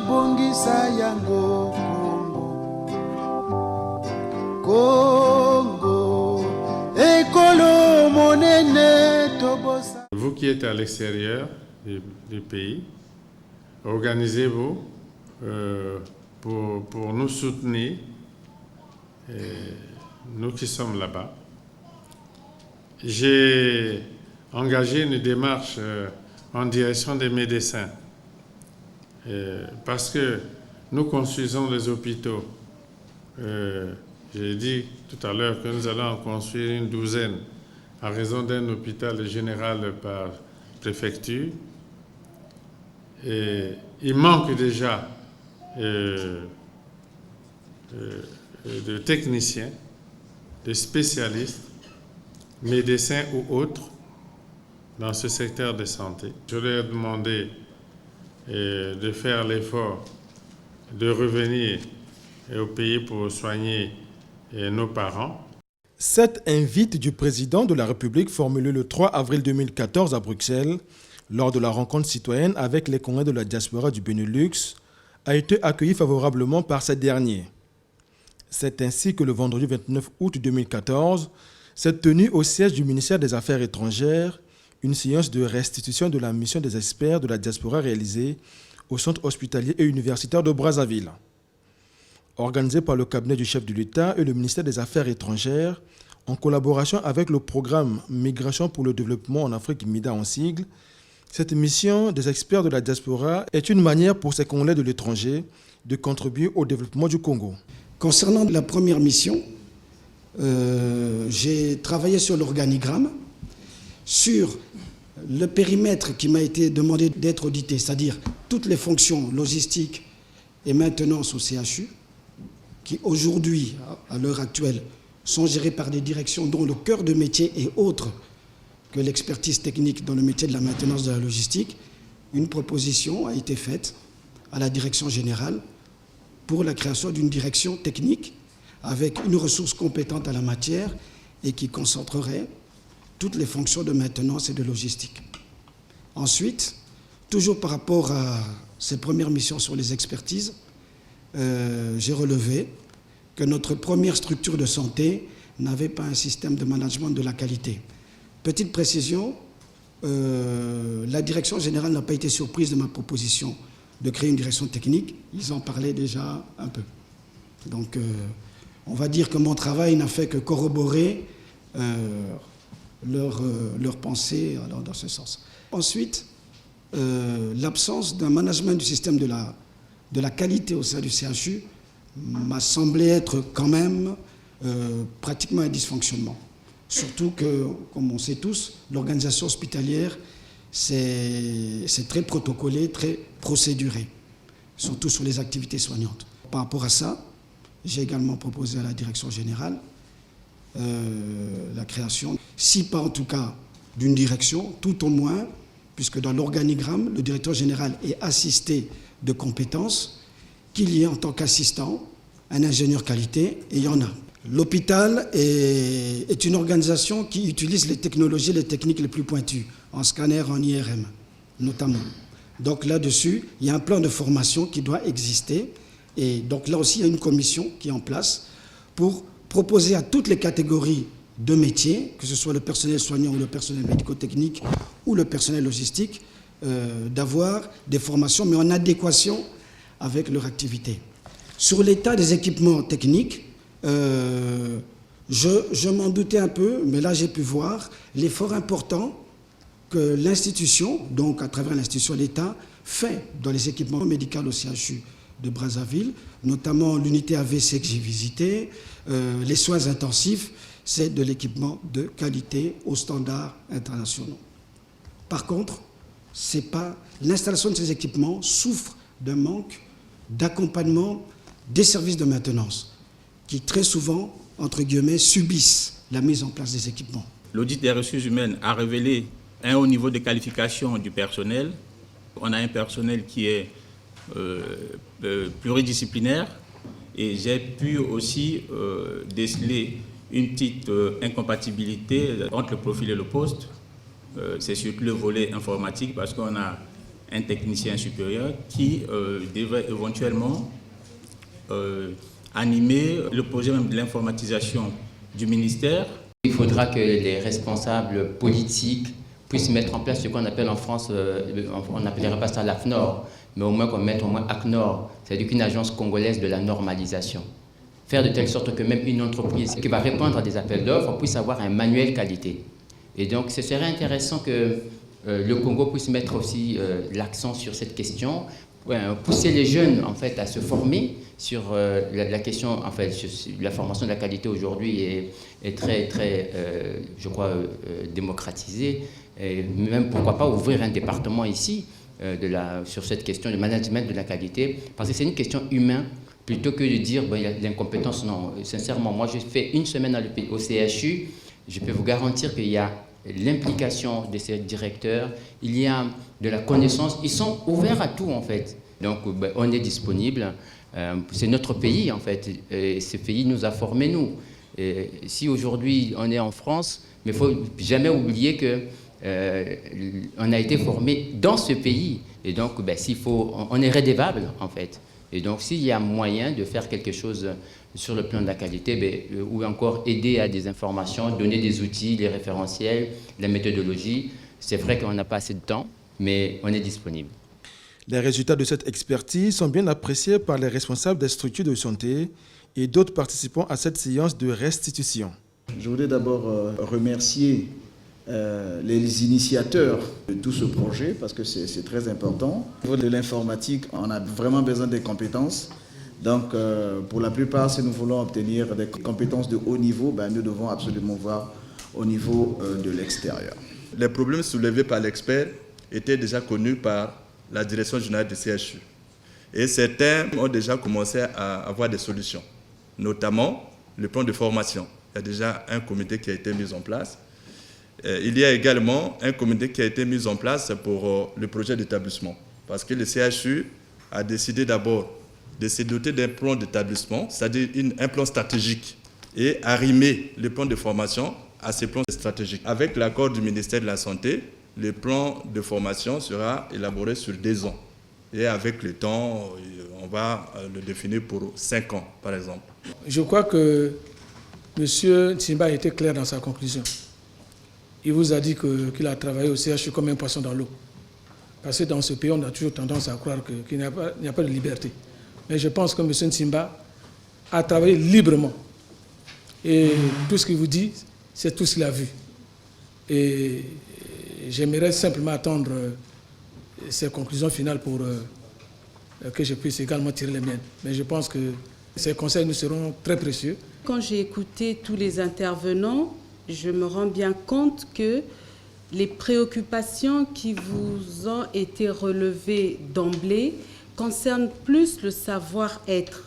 tobongisa yango Congo ekolo monene tobosa. Vous qui êtes à l'extérieur du pays, organisez-vous pour nous soutenir, nous qui sommes là-bas. J'ai engagé une démarche en direction des médecins parce que nous construisons les hôpitaux. J'ai dit tout à l'heure que nous allons en construire une douzaine à raison d'un hôpital général par préfecture. Et il manque déjà de techniciens, de spécialistes, médecins ou autres dans ce secteur de santé. Je leur ai demandé de faire l'effort de revenir au pays pour soigner nos parents. Cette invite du président de la République formulée le 3 avril 2014 à Bruxelles, lors de la rencontre citoyenne avec les Congolais de la diaspora du Benelux, a été accueillie favorablement par ces derniers. C'est ainsi que le vendredi 29 août 2014 s'est tenue au siège du ministère des Affaires étrangères une séance de restitution de la mission des experts de la diaspora réalisée au centre hospitalier et universitaire de Brazzaville. Organisée par le cabinet du chef de l'État et le ministère des Affaires étrangères, en collaboration avec le programme Migration pour le développement en Afrique, MIDA en sigle, cette mission des experts de la diaspora est une manière pour ces Congolais de l'étranger de contribuer au développement du Congo. Concernant la première mission, j'ai travaillé sur l'organigramme, sur le périmètre qui m'a été demandé d'être audité, c'est-à-dire toutes les fonctions logistiques et maintenance au CHU, qui aujourd'hui, à l'heure actuelle, sont gérées par des directions dont le cœur de métier est autre que l'expertise technique dans le métier de la maintenance de la logistique. Une proposition a été faite à la direction générale pour la création d'une direction technique avec une ressource compétente à la matière et qui concentrerait toutes les fonctions de maintenance et de logistique. Ensuite, toujours par rapport à ces premières missions sur les expertises, j'ai relevé que notre première structure de santé n'avait pas un système de management de la qualité. Petite précision, la direction générale n'a pas été surprise de ma proposition de créer une direction technique. Ils en parlaient déjà un peu. Donc, on va dire que mon travail n'a fait que corroborer leur pensée dans ce sens. Ensuite, l'absence d'un management du système de la qualité au sein du CHU m'a semblé être quand même pratiquement un dysfonctionnement. Surtout que, comme on sait tous, l'organisation hospitalière, c'est très protocolé, très procéduré, surtout sur les activités soignantes. Par rapport à ça, j'ai également proposé à la direction générale la création, si pas en tout cas d'une direction, tout au moins, puisque dans l'organigramme, le directeur général est assisté de compétences, qu'il y ait en tant qu'assistant un ingénieur qualité, et il y en a. L'hôpital est une organisation qui utilise les technologies, les techniques les plus pointues, en scanner, en IRM notamment. Donc là-dessus, il y a un plan de formation qui doit exister, et donc là aussi, il y a une commission qui est en place pour proposer à toutes les catégories de métiers, que ce soit le personnel soignant ou le personnel médico-technique ou le personnel logistique, d'avoir des formations, mais en adéquation avec leur activité. Sur l'état des équipements techniques, je m'en doutais un peu, mais là j'ai pu voir l'effort important que l'institution, donc à travers l'institution de l'État, fait dans les équipements médicaux au CHU de Brazzaville, notamment l'unité AVC que j'ai visitée, les soins intensifs, c'est de l'équipement de qualité aux standards internationaux. Par contre, l'installation de ces équipements souffre d'un manque d'accompagnement des services de maintenance qui très souvent, entre guillemets, subissent la mise en place des équipements. L'audit des ressources humaines a révélé un haut niveau de qualification du personnel. On a un personnel qui est pluridisciplinaire et j'ai pu aussi déceler une petite incompatibilité entre le profil et le poste. C'est surtout le volet informatique parce qu'on a un technicien supérieur qui devrait éventuellement animer le projet même de l'informatisation du ministère. Il faudra que les responsables politiques puissent mettre en place ce qu'on appelle en France, on n'appellerait pas ça l'AFNOR, mais au moins qu'on mette au moins ACNOR, c'est-à-dire qu'une agence congolaise de la normalisation. Faire de telle sorte que même une entreprise qui va répondre à des appels d'offres puisse avoir un manuel qualité. Et donc ce serait intéressant que le Congo puisse mettre aussi l'accent sur cette question, pousser les jeunes en fait à se former sur la question, en fait, la formation de la qualité aujourd'hui est très, très, je crois, démocratisée. Et même pourquoi pas ouvrir un département ici sur cette question du management de la qualité, parce que c'est une question humaine plutôt que de dire il y a de l'incompétence. Non, sincèrement, moi j'ai fait une semaine au CHU, je peux vous garantir qu'il y a l'implication de ces directeurs, il y a de la connaissance, ils sont ouverts à tout en fait. Donc on est disponible, c'est notre pays en fait, et ce pays nous a formés nous. Et si aujourd'hui on est en France, mais il ne faut jamais oublier que on a été formé dans ce pays, et donc on est rédévable en fait. Et donc s'il y a moyen de faire quelque chose sur le plan de la qualité, ou encore aider à des informations, donner des outils, les référentiels, la méthodologie, c'est vrai qu'on n'a pas assez de temps, mais on est disponible. Les résultats de cette expertise sont bien appréciés par les responsables des structures de santé et d'autres participants à cette séance de restitution. Je voudrais d'abord remercier les initiateurs de tout ce projet parce que c'est très important. Au niveau de l'informatique, on a vraiment besoin des compétences. Donc, pour la plupart, si nous voulons obtenir des compétences de haut niveau, nous devons absolument voir au niveau de l'extérieur. Les problèmes soulevés par l'expert étaient déjà connus par la direction générale du CHU. Et certains ont déjà commencé à avoir des solutions, notamment le plan de formation. Il y a déjà un comité qui a été mis en place. Il y a également un comité qui a été mis en place pour le projet d'établissement. Parce que le CHU a décidé d'abord de se doter d'un plan d'établissement, c'est-à-dire un plan stratégique, et arrimer le plan de formation à ces plans stratégiques. Avec l'accord du ministère de la Santé, le plan de formation sera élaboré sur 2 ans. Et avec le temps, on va le définir pour 5 ans, par exemple. Je crois que M. Nsimba a été clair dans sa conclusion. Il vous a dit qu'il a travaillé au CHU comme un poisson dans l'eau. Parce que dans ce pays, on a toujours tendance à croire qu'il n'y a pas de liberté. Mais je pense que M. Nsimba a travaillé librement. Et tout ce qu'il vous dit, c'est tout ce qu'il a vu. Et j'aimerais simplement attendre ses conclusions finales pour que je puisse également tirer les miennes. Mais je pense que ces conseils nous seront très précieux. Quand j'ai écouté tous les intervenants, je me rends bien compte que les préoccupations qui vous ont été relevées d'emblée concernent plus le savoir-être.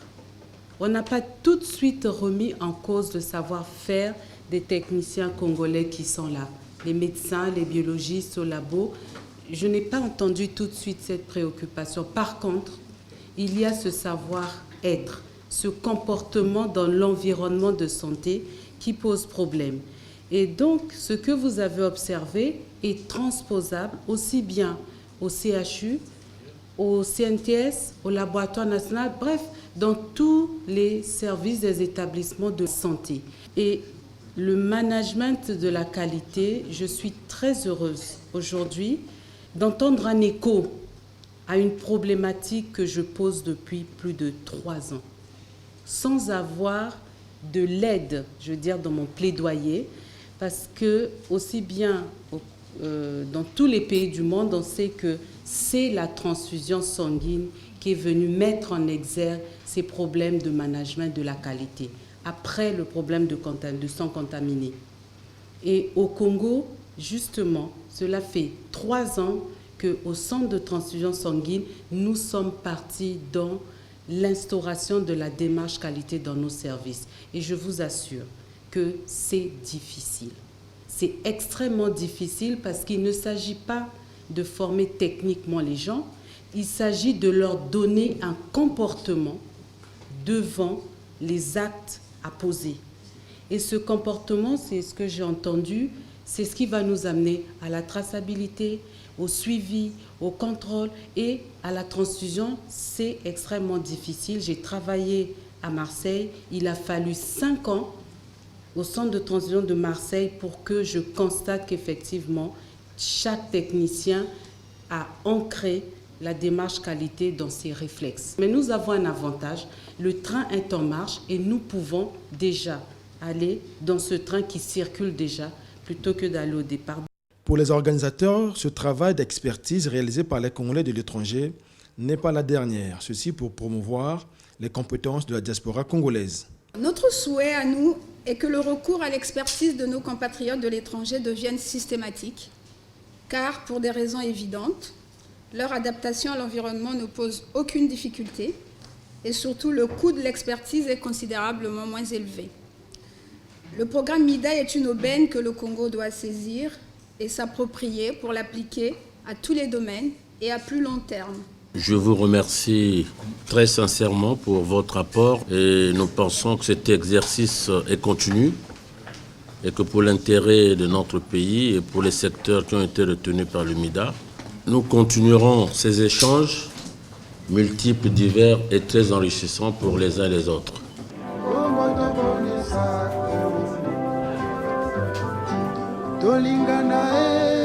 On n'a pas tout de suite remis en cause le savoir-faire des techniciens congolais qui sont là, les médecins, les biologistes au labo. Je n'ai pas entendu tout de suite cette préoccupation. Par contre, il y a ce savoir-être, ce comportement dans l'environnement de santé qui pose problème. Et donc, ce que vous avez observé est transposable aussi bien au CHU, au CNTS, au laboratoire national, bref, dans tous les services des établissements de santé. Et le management de la qualité, je suis très heureuse aujourd'hui d'entendre un écho à une problématique que je pose depuis plus de 3 ans, sans avoir de l'aide, je veux dire, dans mon plaidoyer, parce que aussi bien dans tous les pays du monde, on sait que c'est la transfusion sanguine qui est venue mettre en exergue ces problèmes de management de la qualité, après le problème de sang contaminé. Et au Congo, justement, cela fait 3 ans qu'au centre de transfusion sanguine, nous sommes partis dans l'instauration de la démarche qualité dans nos services. Et je vous assure que c'est difficile. C'est extrêmement difficile parce qu'il ne s'agit pas de former techniquement les gens, il s'agit de leur donner un comportement devant les actes à poser. Et ce comportement, c'est ce que j'ai entendu, c'est ce qui va nous amener à la traçabilité, au suivi, au contrôle et à la transfusion. C'est extrêmement difficile. J'ai travaillé à Marseille. Il a fallu 5 ans au centre de transfusion de Marseille pour que je constate qu'effectivement, chaque technicien a ancré la démarche qualité dans ses réflexes. Mais nous avons un avantage, le train est en marche et nous pouvons déjà aller dans ce train qui circule déjà plutôt que d'aller au départ. Pour les organisateurs, ce travail d'expertise réalisé par les Congolais de l'étranger n'est pas la dernière, ceci pour promouvoir les compétences de la diaspora congolaise. Notre souhait à nous est que le recours à l'expertise de nos compatriotes de l'étranger devienne systématique, car pour des raisons évidentes, leur adaptation à l'environnement ne pose aucune difficulté et surtout le coût de l'expertise est considérablement moins élevé. Le programme MIDA est une aubaine que le Congo doit saisir et s'approprier pour l'appliquer à tous les domaines et à plus long terme. Je vous remercie très sincèrement pour votre apport et nous pensons que cet exercice est continu et que pour l'intérêt de notre pays et pour les secteurs qui ont été retenus par le MIDA, nous continuerons ces échanges multiples, divers et très enrichissants pour les uns et les autres. Tolingana